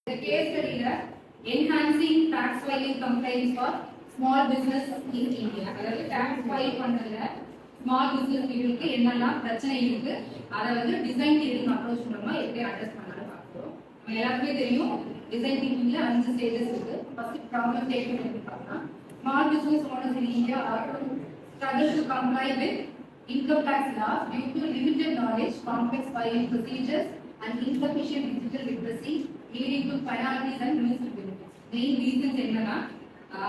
The case study enhancing tax filing compliance for small business in India. அதாவது tax file பண்றதுல small business people என்னெல்லாம் பிரச்சனை இருக்கு அதை வந்து டிசைன் திங்கிங் அப்ரோச் மூலமா எப்படி அட்ரஸ் பண்ணலாம்னு பார்க்கிறோம். நம்ம எல்லாருக்குமே தெரியும் டிசைன் திங்கிங்ல 5 ஸ்டேஜஸ் இருக்கு. ஃபர்ஸ்ட் ப்ராப்ளம் ஸ்டேட்மெண்ட் எப்படி பார்க்கலாம். Small business owners in India are struggle to comply with income tax laws due to limited knowledge, complex filing procedures and insufficient digital literacy leading to penalties and municipal benefits. Main reasons என்னன்னா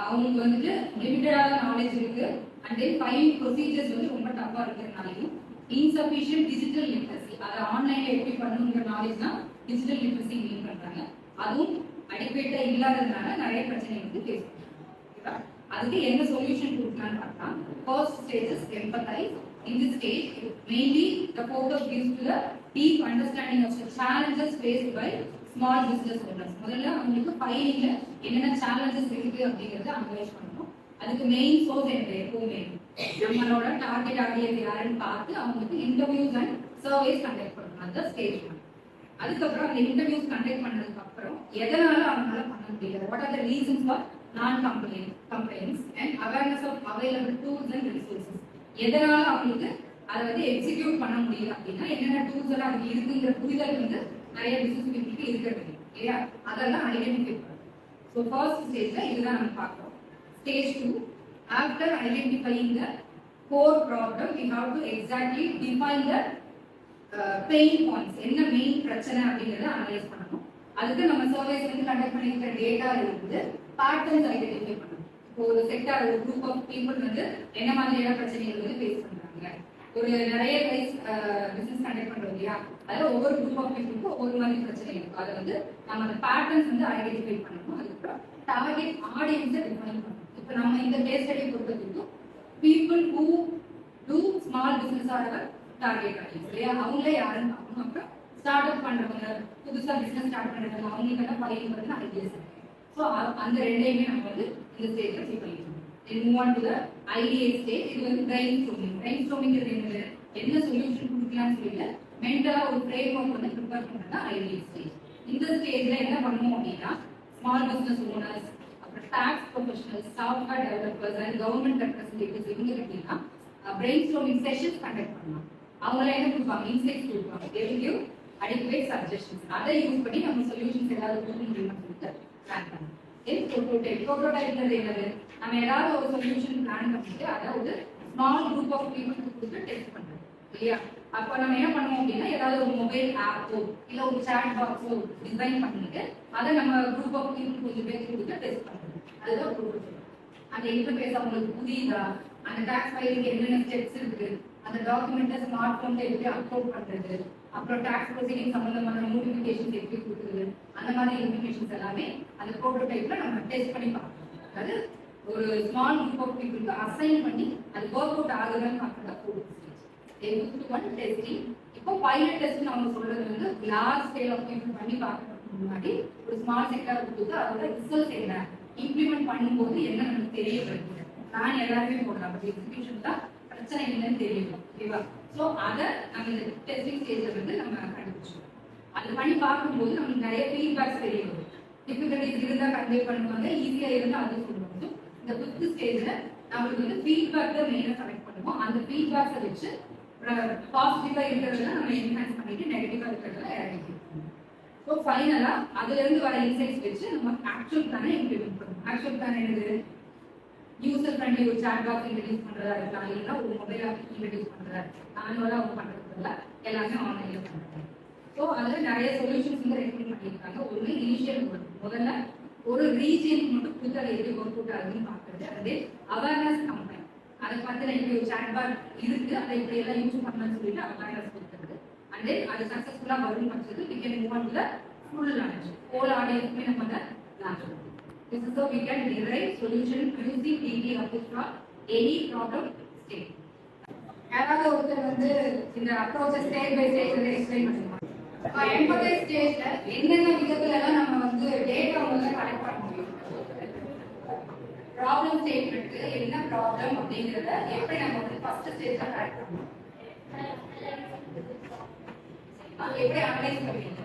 அவங்களுக்கு வந்து லிமிட்டடான knowledge இருக்கு and then filing procedures வந்து ரொம்ப டஃபா இருக்கிறதுனாலையும் insufficient digital literacy அதை ஆன்லைன்ல எப்படி பண்ணணுங்கிற நாலேஜ் தான் டிஜிட்டல் லிட்ரஸி மீன் பண்றாங்க. அதுவும் அடிப்பேட்டா இல்லாததுனால நிறைய பிரச்சனை வந்து ஃபேஸ் பண்ணுறாங்க. அதுக்கு என்ன சொல்யூஷன் கொடுக்கலாம்னு பார்த்தா first stages empathise. In this stage, mainly the focus gives to the deep understanding of the challenges faced by small business owners. முதல்ல அவங்களுக்கு ஃபைலிங்ல என்னென்ன challenges இருக்கு அப்படிங்கறத அனலைஸ் பண்ணணும். அதுக்கு மெயின் சோர்ஸ் என்ன எப்பவுமே நம்மளோட டார்கெட் ஆடியன்ஸ் யாருன்னு பார்த்து அவங்களுக்கு இன்டர்வியூஸ் அண்ட் சர்வேஸ் கண்டக்ட் பண்ணணும். அந்த ஸ்டேஜ். அதுக்கப்புறம் அந்த இன்டர்வியூஸ் கண்டக்ட் பண்ணதுக்கு அப்புறம் எதனால அவங்களால பண்ண முடியல, what are the reasons for non complaints and awareness of available tools and resources. எதனால அவங்களுக்கு அதை வந்து எக்ஸிக்யூட் பண்ண முடியல அப்படின்னா என்னென்ன டூல்ஸ் எல்லாம் அவங்க இருக்குங்கிற புரிதல் வந்து நிறைய பிசினஸ் பீப்புளுக்கு இருக்கிறது இல்லையா, அதெல்லாம் ஐடென்டிஃபை பண்ணும். ஸோ ஃபர்ஸ்ட் ஸ்டேஜ்ல இதுதான் நம்ம பார்க்கிறோம். Stage 2, after identifying the core problem we have to exactly define the pain points, என்ன மெயின் பிரச்சனை அப்படிங்கறத அனலைஸ் பண்ணணும். அதுக்கு நம்ம சர்வேஸ் வந்து கண்டக்ட் பண்ணிக்கிற டேட்டா இருக்குது பேட்டர்ன்ஸ் ஐடென்டிஃபை பண்ணணும். ஒரு செக்டார் ஒரு குரூப் ஆஃப் பீப்புள் வந்து என்ன மாதிரியான பிரச்சனைகள் வந்து ஃபேஸ் பண்றாங்க. ஒரு நிறைய பிசினஸ் கண்டக்ட் பண்றோம் இல்லையா, அதுல ஒவ்வொரு குரூப் ஆஃப் பீப்புளுக்கும் ஒவ்வொரு மாதிரி பிரச்சனை இருக்கும். அதை வந்து நம்ம அந்த பேட்டர்ன்ஸ் வந்து ஐடென்டிஃபை பண்ணணும். அதுக்கப்புறம் டார்கெட் ஆடியன்ஸை டிஃபைன் பண்ணணும். இப்போ நம்ம இந்த கேஸ் ஸ்டடி பொறுத்தவரைக்கும் people who do small business are target audience இல்லையா, அவங்களே யாருன்னு பார்க்கணும். அப்புறம் ஸ்டார்ட் அப் பண்றவங்க, புதுசா பிசினஸ் ஸ்டார்ட் பண்றவங்க, அவங்களுக்கு ஃபைலிங் வந்து ஐடியாஸ். ஸோ அந்த ரெண்டையுமே நம்ம வந்து இந்த ஸ்டேஜ்ல ஃபில் பண்ணிக்கணும். Then move on to the idea stage. இது வந்து brainstorming. Brainstormingங்கிறது என்னது, என்ன சொல்யூஷன் கொடுக்கலாம்னு சொல்லிட்டு மென்டலா ஒரு ஃப்ரேம்வொர்க் வந்து ப்ரிப்பேர் பண்றது ஐடியா ஸ்டேஜ். இந்த ஸ்டேஜ்ல என்ன பண்ணுவோம் அப்படின்னா ஸ்மால் பிசினஸ் ஓனர்ஸ், அப்புறம் tax professionals, software developers and government representatives இவங்க எப்படின்னா brainstorming செஷன்ஸ் கண்டக்ட் பண்ணலாம். அவங்கள என்ன கொடுப்பாங்க, இன்சைட்ஸ் கொடுப்பாங்க. they will give adequate suggestions. அதை யூஸ் பண்ணி நம்ம சொல்யூஷன்ஸ் ஏதாவது கொடுக்க முடியுமா சொல்லிட்டு பிளான் பண்ணலாம். ப்ரோட்டோடைப்ங்கிறது என்னது, நம்ம ஏதாவது ஒரு சொல்யூஷன் பிளான் பண்ணிட்டு அதை ஒரு ஸ்மால் குரூப் ஆஃப் பீப்புளுக்கு கொடுத்து டெஸ்ட் பண்றது இல்லையா. அப்போ நம்ம என்ன பண்ணுவோம் அப்படின்னா ஏதாவது ஒரு மொபைல் ஆப்போ இல்ல ஒரு சாட் பாக்ஸோ டிசைன் பண்ணிட்டு அதை நம்ம குரூப் ஆஃப் பீப்புள் கொஞ்சம் பேருக்கு கொடுத்து டெஸ்ட் பண்றது. அதுதான் ப்ரோட்டோடைப். அந்த இன்டர்ஃபேஸ் அவங்களுக்கு புரியுதா, அந்த டாக்ஸ் ஃபைலிங் என்னென்ன ஸ்டெப்ஸ் இருக்கு, அந்த டாக்குமெண்ட்டை ஸ்மார்ட் போன்ல எப்படி அப்லோட் பண்றது, அப்புறம் டாக்ஸ் ப்ரொசீடிங் சம்பந்தமான நோட்டிபிகேஷன்ஸ் எப்படி கொடுக்குறது, அந்த மாதிரி இன்ஃபர்மேஷன்ஸ் எல்லாமே அந்த ப்ரோட்டோடைப்ல நம்ம டெஸ்ட் பண்ணி பார்க்கணும். அதாவது ஒரு ஸ்மால் குரூப் ஆஃப் பீப்புளுக்கு அசைன் பண்ணி அது ஒர்க் அவுட் ஆகுதுன்னு பார்க்கறதா ஃபோர்த் ஸ்டேஜ். டெஸ்டிங். இப்போ பைலட் டெஸ்ட் நம்ம சொல்றது வந்து லார்ஜ் ஸ்கேல் ஆஃப் பீப்புள் பண்ணி பார்க்கறதுக்கு முன்னாடி ஒரு ஸ்மால் செக்டார் கொடுத்து அதோட ரிசல்ட்ஸ் என்ன, இம்ப்ளிமெண்ட் பண்ணும்போது என்ன நமக்கு தெரிய வருது. நான் எல்லாருமே போடலாம், பட் எக்ஸிகியூஷன் தான் பிரச்சனை இல்லைன்னு தெரியும். ஓகேவா? ஸோ அதை நம்ம இந்த டெஸ்டிங் ஸ்டேஜ்ல வந்து நம்ம கண்டுபிடிச்சோம். அது பண்ணி பார்க்கும்போது நமக்கு நிறைய ஃபீட்பேக்ஸ் தெரிய வரும். டிஃபிகல்டிஸ் இருந்தா கன்வே பண்ணுவாங்க, ஈஸியா இருந்தா அது சொல்லுவாங்க. இந்த ஃபிஃப்த் ஸ்டேஜ்ல நம்மளுக்கு வந்து ஃபீட்பேக் தான் மெயினாக கலெக்ட் பண்ணுவோம். அந்த ஃபீட்பேக்ஸை வச்சு பாசிட்டிவா இருக்கிறதெல்லாம் நம்ம என்ஹான்ஸ் பண்ணிட்டு நெகட்டிவா இருக்கிறதெல்லாம் எராடிகேட் பண்ணுவோம். ஸோ ஃபைனலா அதுல இருந்து வர இன்சைட்ஸ் வச்சு நம்ம ஆக்சுவல் பிளானை இம்ப்ளிமெண்ட் பண்ணுவோம். ஆக்சுவல் பிளான் என்னது, யூசர் ஃப்ரெண்ட்லி ஒரு சாட் பாக்ஸ் இன்ட்ரடியூஸ் பண்றதா இருக்கலாம், இல்லைன்னா ஒரு மொபைல் ஆப் இன்ட்ரடியூஸ் பண்றதா இருக்கலாம். மேனுவலா அவங்க பண்றதுல எல்லாமே ஆன்லைன்ல பண்றாங்க. ஸோ அதுல நிறைய சொல்யூஷன்ஸ் வந்து ரெக்கமெண்ட் பண்ணியிருக்காங்க. ஒன்று இனிஷியல் முதல்ல ஒரு ரீஜியனுக்கு மட்டும் புது அதை எப்படி ஒர்க் அவுட் ஆகுதுன்னு பார்க்கறது. அது அவேர்னஸ் கம்பெனி அதை பார்த்து இப்படி ஒரு சாட் பாக் இருக்கு, அதை இப்படி எல்லாம் யூஸ் பண்ணலாம்னு சொல்லிட்டு அவேர்னஸ் கொடுக்குறது. அண்ட் தென் அது சக்சஸ்ஃபுல்லா வரும் பட்சது we can move on to the full launch. Whole ஆடியன்ஸ்மே நம்ம அதை லான்ச் பண்ணுவோம். This is how we can derive solution using DT approach for any problem state. யாராவது ஒருத்தர் வந்து இந்த அப்ரோச்சை ஸ்டேஜ் பை ஸ்டேஜ் வந்து எக்ஸ்பிளைன் பண்ணுவாங்க. எம்பதைஸ் ஸ்டேஜ்ல என்னென்ன விதத்துல எல்லாம் நம்ம வந்து டேட்டா வந்து கலெக்ட் பண்ண முடியும், ப்ராப்ளம் ஸ்டேட்மெண்ட்க்கு என்ன ப்ராப்ளம் அப்படிங்கறத எப்படி நம்ம வந்து ஃபர்ஸ்ட் ஸ்டேஜ்ல கலெக்ட் பண்ணணும், எப்படி அனலைஸ் பண்ணுவீங்க.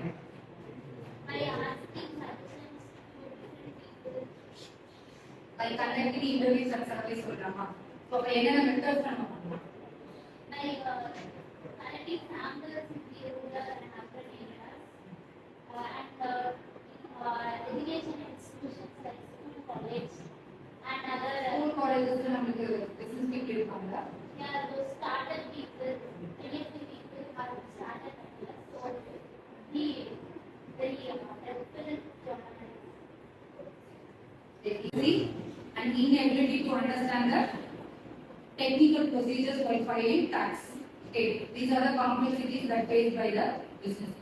by conducting interviews and surveys சொல்லலாமா? So அப்ப என்னென்ன மெத்தட்ஸ் நம்ம பண்ணலாம்? Like collecting samples in the rural and urban areas, and education institutions like school, college, and other school காலேஜஸ்ல நமக்கு பிசினஸ் பீப்புள் இருப்பாங்க. yeah, those startup people, creative people are startup ideas. So the very helpful journalism. Easy and inability to understand the technical procedures while filing tax. Okay, these are the complexities that faced by the business.